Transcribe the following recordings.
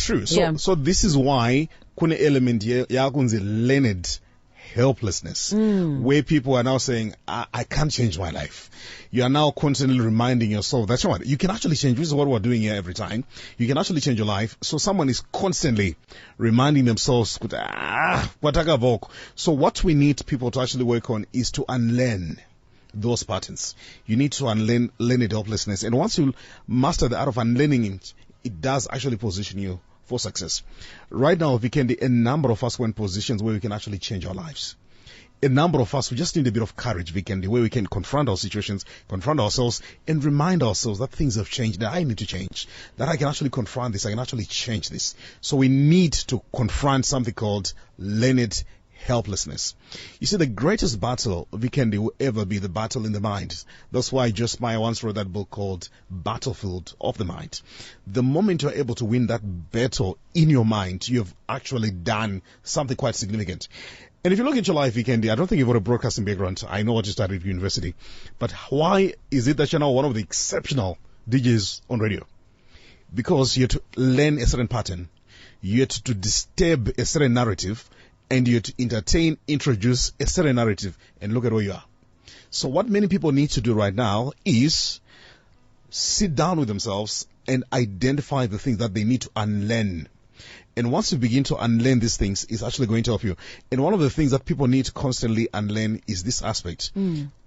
true. So this is why kune element yakunzi learned helplessness, where people are now saying, I can't change my life. You are now constantly reminding yourself that you can actually change. This is what we're doing here every time. You can actually change your life. So someone is constantly reminding themselves, so what we need people to actually work on is to unlearn those patterns. You need to unlearn learned helplessness. And once you master the art of unlearning it, it does actually position you for success. Right now, a number of us were in positions where we can actually change our lives. A number of us, we just need a bit of courage, where we can confront our situations, confront ourselves, and remind ourselves that things have changed, that I need to change, that I can actually confront this, I can actually change this. So we need to confront something called learned helplessness. You see, the greatest battle will ever be the battle in the mind. That's why Jeremiah once wrote that book called Battlefield of the Mind. The moment you're able to win that battle in your mind, you've actually done something quite significant. And if you look at your life, I don't think you've got a broadcasting background. I know what you studied at university. But why is it that you're now one of the exceptional DJs on radio? Because you had to learn a certain pattern. You had to disturb a certain narrative. And you to entertain, introduce a certain narrative, and look at where you are. So what many people need to do right now is sit down with themselves and identify the things that they need to unlearn. And once you begin to unlearn these things, it's actually going to help you. And one of the things that people need to constantly unlearn is this aspect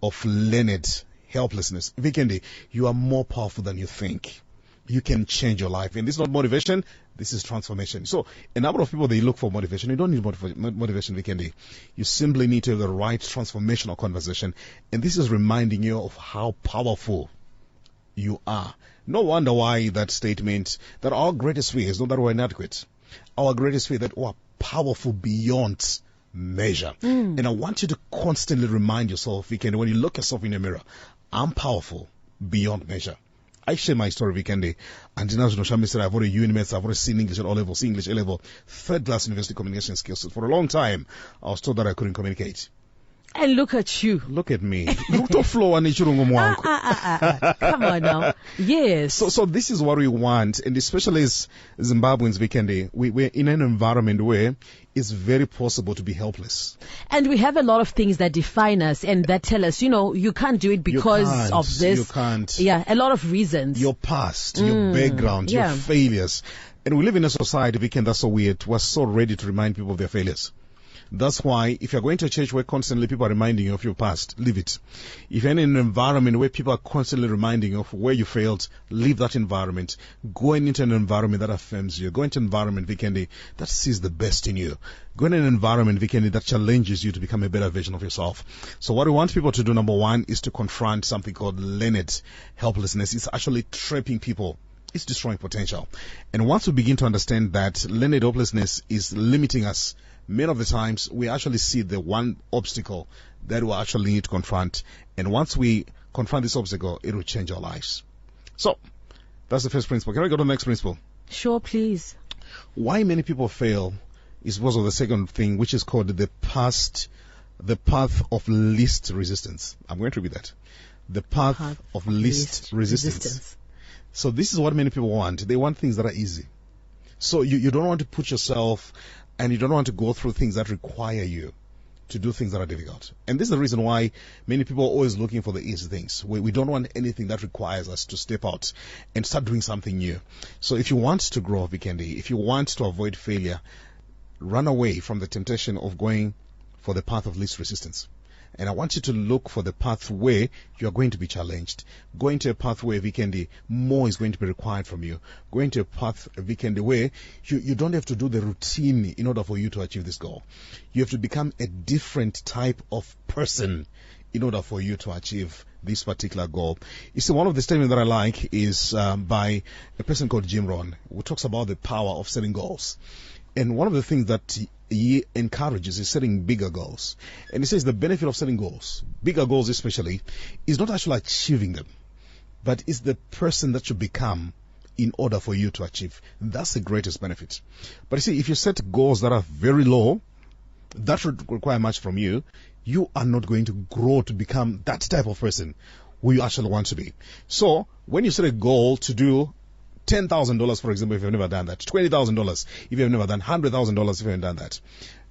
of learned helplessness. Vikendi, you are more powerful than you think. You can change your life. And this is not motivation, this is transformation. So a number of people, they look for motivation. You don't need motivation, Vikendi. You simply need to have the right transformational conversation. And this is reminding you of how powerful you are. No wonder why that statement, that our greatest fear is not that we're inadequate. Our greatest fear that we're powerful beyond measure. And I want you to constantly remind yourself, Vikendi, when you look yourself in the mirror, I'm powerful beyond measure. I share my story weekend. And I've already UNMS, I've already seen English at all levels, see English A level, third class university communication skills. For a long time, I was told that I couldn't communicate. And look at you. Look at me. Come on now. Yes. So this is what we want. And especially as Zimbabweans, we're in an environment where it's very possible to be helpless. And we have a lot of things that define us and that tell us, you can't do it because of this. You can't. Yeah, a lot of reasons. Your past, your background, your failures. And we live in a society, that's so weird. We're so ready to remind people of their failures. That's why if you're going to a church where constantly people are reminding you of your past, leave it. If you're in an environment where people are constantly reminding you of where you failed, leave that environment. Go into an environment that affirms you. Go into an environment, Vikendi, that sees the best in you. Go in an environment, Vikendi, that challenges you to become a better version of yourself. So what we want people to do, number one, is to confront something called learned helplessness. It's actually trapping people. It's destroying potential. And once we begin to understand that learned helplessness is limiting us, many of the times we actually see the one obstacle that we actually need to confront. And once we confront this obstacle, it will change our lives. So that's the first principle. Can I go to the next principle? Sure, please. Why many people fail is because of the second thing, which is called the path of least resistance. I'm going to repeat that. The path of least resistance. So this is what many people want. They want things that are easy. So you don't want to put yourself, and you don't want to go through things that require you to do things that are difficult. And this is the reason why many people are always looking for the easy things. We don't want anything that requires us to step out and start doing something new. So if you want to grow, Vikendi, if you want to avoid failure, run away from the temptation of going for the path of least resistance. And I want you to look for the path where you are going to be challenged. Going to a path where, Vikendi, more is going to be required from you. Going to a path, Vikendi, where you don't have to do the routine in order for you to achieve this goal. You have to become a different type of person in order for you to achieve this particular goal. You see, one of the statements that I like is by a person called Jim Rohn, who talks about the power of setting goals. And one of the things that he encourages is setting bigger goals. And he says the benefit of setting goals, bigger goals especially, is not actually achieving them, but it's the person that you become in order for you to achieve. That's the greatest benefit. But you see, if you set goals that are very low, that should require much from you, you are not going to grow to become that type of person who you actually want to be. So when you set a goal to do $10,000, for example, if you've never done that, $20,000 if you've never done, $100,000 if you haven't done that,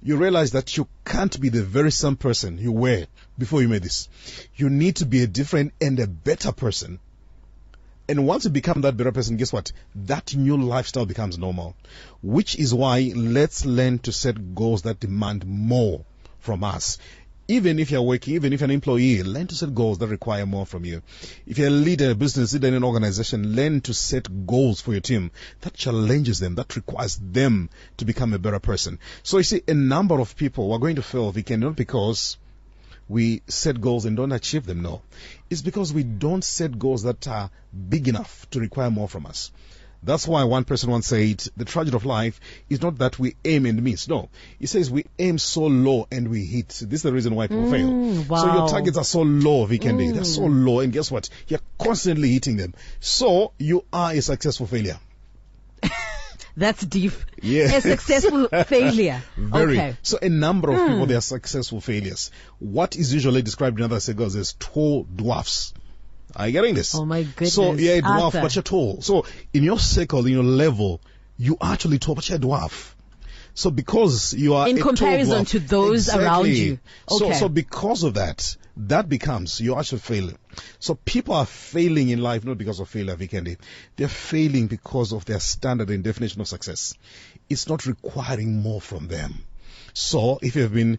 you realize that you can't be the very same person you were before you made this. You need to be a different and a better person. And once you become that better person, guess what? That new lifestyle becomes normal. Which is why let's learn to set goals that demand more from us. Even if you're working, even if you're an employee, learn to set goals that require more from you. If you're a leader, a business leader in an organization, learn to set goals for your team that challenges them, that requires them to become a better person. So you see, a number of people are going to fail weekend not because we set goals and don't achieve them. No, it's because we don't set goals that are big enough to require more from us. That's why one person once said, the tragedy of life is not that we aim and miss. No, it says we aim so low and we hit. This is the reason why people fail. Wow. So your targets are so low, Vikendi. They're so low, and guess what? You're constantly hitting them. So you are a successful failure. That's deep. Yeah. A successful failure. Very. Okay. So a number of people, they are successful failures. What is usually described in other circles as tall dwarfs. Are you getting this? Oh my goodness. So you're a dwarf, Arthur. but you're tall. So in your circle, in your level, you are actually tall, but you're a dwarf. So because you are in a comparison tall dwarf, to those around you. Okay. So because of that, that becomes you're actually failing. So people are failing in life not because of failure, Vikendi. They're failing because of their standard and definition of success. It's not requiring more from them. So if you've been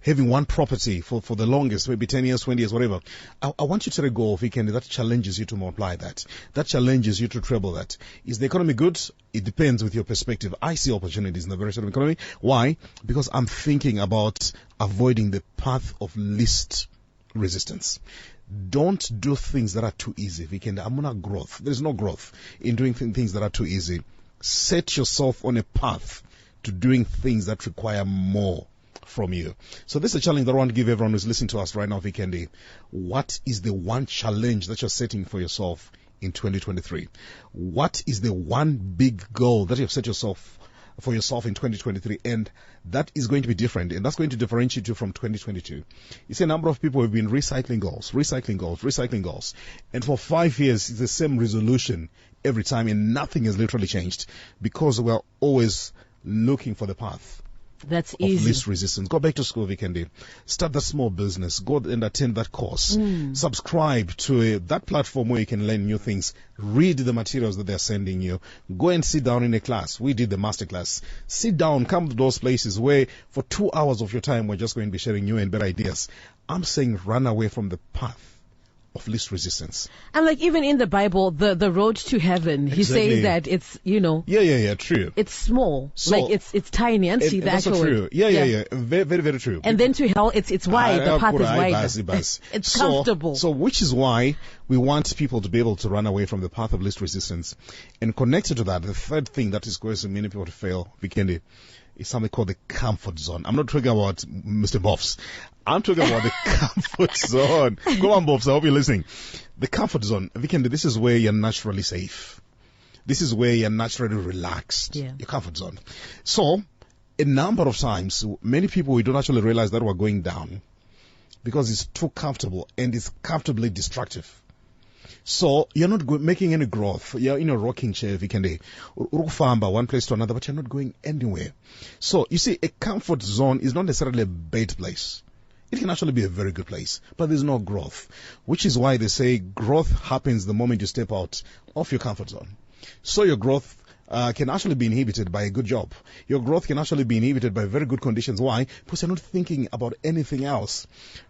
having one property for the longest, maybe 10 years, 20 years, whatever, I want you to let go of weekend that challenges you to multiply that. That challenges you to treble that. Is the economy good? It depends with your perspective. I see opportunities in the very short economy. Why? Because I'm thinking about avoiding the path of least resistance. Don't do things that are too easy. Weekend, I'm not growth. There's no growth in doing things that are too easy. Set yourself on a path to doing things that require more from you. So this is a challenge that I want to give everyone who's listening to us right now, Vikendi. What is the one challenge that you're setting for yourself in 2023? What is the one big goal that you've set yourself for yourself in 2023, and that is going to be different, and that's going to differentiate you from 2022. You see, a number of people have been recycling goals, and for 5 years it's the same resolution every time, and nothing has literally changed because we're always looking for the path. That's easy. Least resistance. Go back to school, Vikendi. Start that small business. Go and attend that course. Subscribe to that platform where you can learn new things. Read the materials that they're sending you. Go and sit down in a class. We did the master class. Sit down, come to those places where for 2 hours of your time we're just going to be sharing new and better ideas. I'm saying run away from the path of least resistance. And like even in the Bible, the road to heaven, he says that it's, True. it's small, So, like it's tiny, and see the that's actual. true. Yeah. Very, very, very true. And then to hell, it's wide. The path is wide. It's comfortable. So which is why we want people to be able to run away from the path of least resistance. And connected to that, the third thing that is causing many people to fail, Vikendi, is something called the comfort zone. I'm not talking about Mr. Boffs. I'm talking about the comfort zone. Go on, Boffs. I hope you're listening. The comfort zone, Vikendi, this is where you're naturally safe. This is where you're naturally relaxed. Yeah. Your comfort zone. So, a number of times, many people, we don't actually realize that we're going down because it's too comfortable and it's comfortably destructive. So you're not making any growth. You're in a rocking chair, Vikendi. One place to another, but you're not going anywhere. So you see, a comfort zone is not necessarily a bad place. It can actually be a very good place, but there's no growth, which is why they say growth happens the moment you step out of your comfort zone. So your growth can actually be inhibited by a good job. Your growth can actually be inhibited by very good conditions. Why? Because you're not thinking about anything else.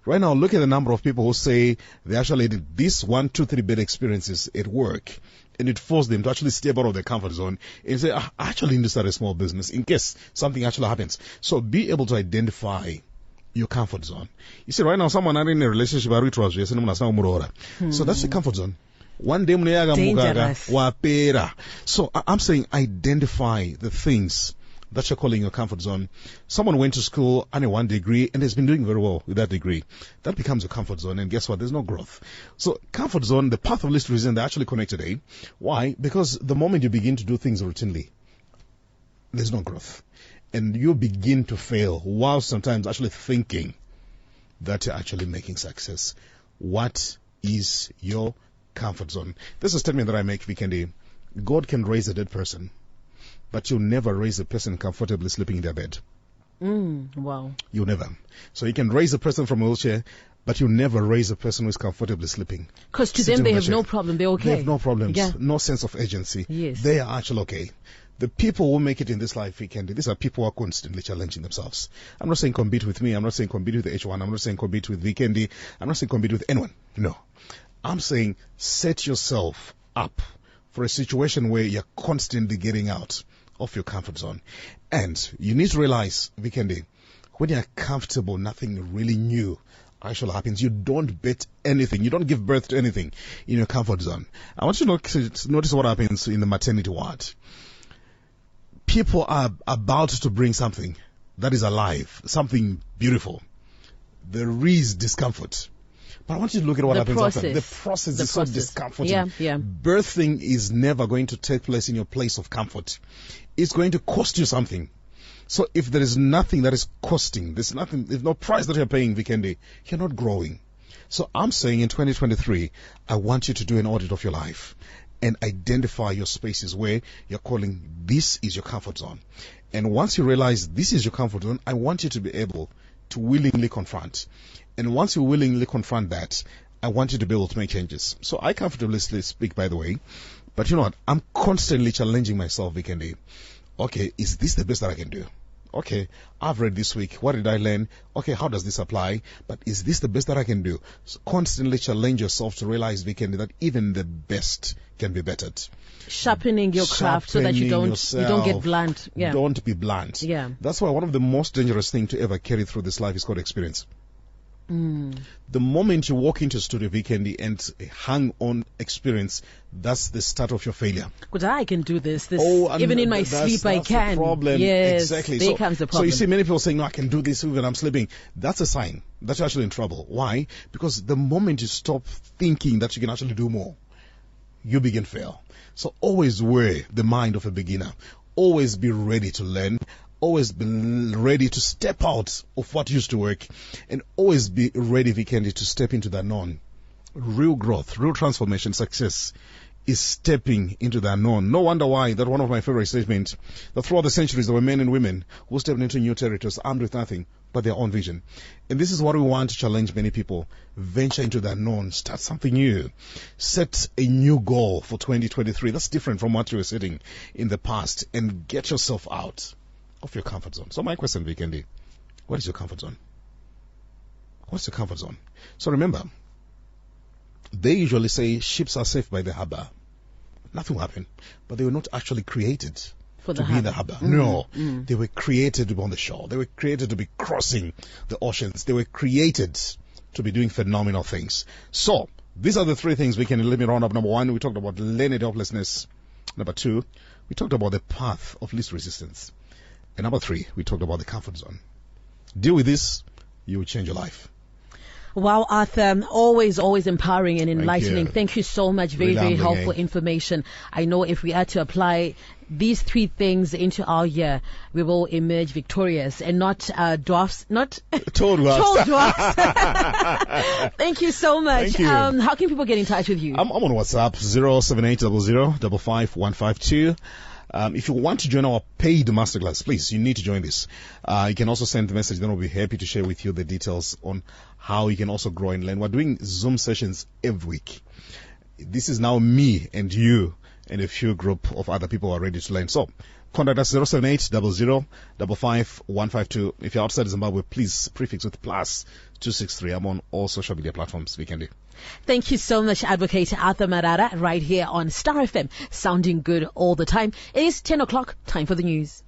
Right now, look at the number of people who say they actually did these 1, 2, 3 bad experiences at work, and it forced them to actually step out of their comfort zone and say, I actually need to start a small business in case something actually happens. So be able to identify your comfort zone. You see, right now, someone are in a relationship, so that's the comfort zone. One day, Dangerous. so I'm saying identify the things that you're calling your comfort zone. Someone went to school on a 1 degree and has been doing very well with that degree. That becomes a comfort zone, and guess what? There's no growth. So comfort zone, the path of least resistance, they're actually connected, eh? Why? Because the moment you begin to do things routinely, there's no growth. And you begin to fail while sometimes actually thinking that you're actually making success. What is your comfort zone? This is a statement that I make, Vikendi. God can raise a dead person, but you'll never raise a person comfortably sleeping in their bed. Wow. You'll never. So you can raise a person from a wheelchair, but you never raise a person who is comfortably sleeping. Because to them, they have no problem. They're okay. They have no problems. Yeah. No sense of agency. Yes. They are actually okay. The people who make it in this life weekend, these are people who are constantly challenging themselves. I'm not saying compete with me. I'm not saying compete with H1. I'm not saying compete with Vikendi. I'm not saying compete with anyone. No. I'm saying set yourself up for a situation where you're constantly getting out of your comfort zone. And you need to realize, Vikendi, when you're comfortable, nothing really new actually happens. You don't bet anything. You don't give birth to anything in your comfort zone. I want you to notice what happens in the maternity ward. People are about to bring something that is alive, something beautiful. There is discomfort. But I want you to look at what happens after. The process is so discomforting. Yeah. Birthing is never going to take place in your place of comfort. It's going to cost you something. So if there is nothing that is costing, there's no price that you're paying, Vikendi, you're not growing. So I'm saying in 2023, I want you to do an audit of your life and identify your spaces where you're calling this is your comfort zone. And once you realize this is your comfort zone, I want you to be able to willingly confront. And once you willingly confront that, I want you to be able to make changes. So I comfortably speak, by the way, but you know what? I'm constantly challenging myself, Vikendi. Okay, is this the best that I can do? Okay, I've read this week. What did I learn? Okay, how does this apply? But is this the best that I can do? So constantly challenge yourself to realize, Vikendi, that even the best can be bettered. Sharpening your craft so that you don't get blunt. Yeah. Don't be blunt. Yeah. That's why one of the most dangerous things to ever carry through this life is called experience. The moment you walk into Studio Vikendi and hang on experience, that's the start of your failure. Because I can do this. Even in my sleep, I can. The problem. Yes, Exactly. There comes the problem. So you see many people saying, no, I can do this even when I'm sleeping. That's a sign that you're actually in trouble. Why? Because the moment you stop thinking that you can actually do more, you begin to fail. So always wear the mind of a beginner. Always be ready to learn. Always be ready to step out of what used to work, and always be ready, Vikendi, to step into the unknown. Real growth, real transformation, success is stepping into the unknown. No wonder why that one of my favorite statements, that throughout the centuries there were men and women who stepped into new territories armed with nothing but their own vision. And this is what we want to challenge many people. Venture into the unknown, start something new, set a new goal for 2023 that's different from what you were setting in the past, and get yourself out of your comfort zone. So my question, Vikendi, what is your comfort zone? What's your comfort zone? So remember, they usually say ships are safe by the harbor. Nothing will happen. But they were not actually created to be in the harbor. No. They were created to be on the shore. They were created to be crossing the oceans. They were created to be doing phenomenal things. So these are the three things we can let me round up. Number one, we talked about learned helplessness. Number two, we talked about the path of least resistance. And number three, we talked about the comfort zone. Deal with this, you will change your life. Wow, Arthur, always empowering and enlightening. Thank you so much. Very helpful information. I know if we are to apply these three things into our year, we will emerge victorious and not dwarfs, not tall dwarfs. Thank you so much. Thank you. How can people get in touch with you? I'm on WhatsApp, 07800555152. If you want to join our paid masterclass, please, you need to join this. You can also send the message, then we'll be happy to share with you the details on how you can also grow and learn. We're doing Zoom sessions every week. This is now me and you and a few group of other people who are ready to learn. So contact us 07800555152. If you're outside Zimbabwe, please prefix with +263. I'm on all social media platforms, Vikendi. Thank you so much, Advocate Arthur Marara, right here on Star FM, sounding good all the time. It is 10 o'clock, time for the news.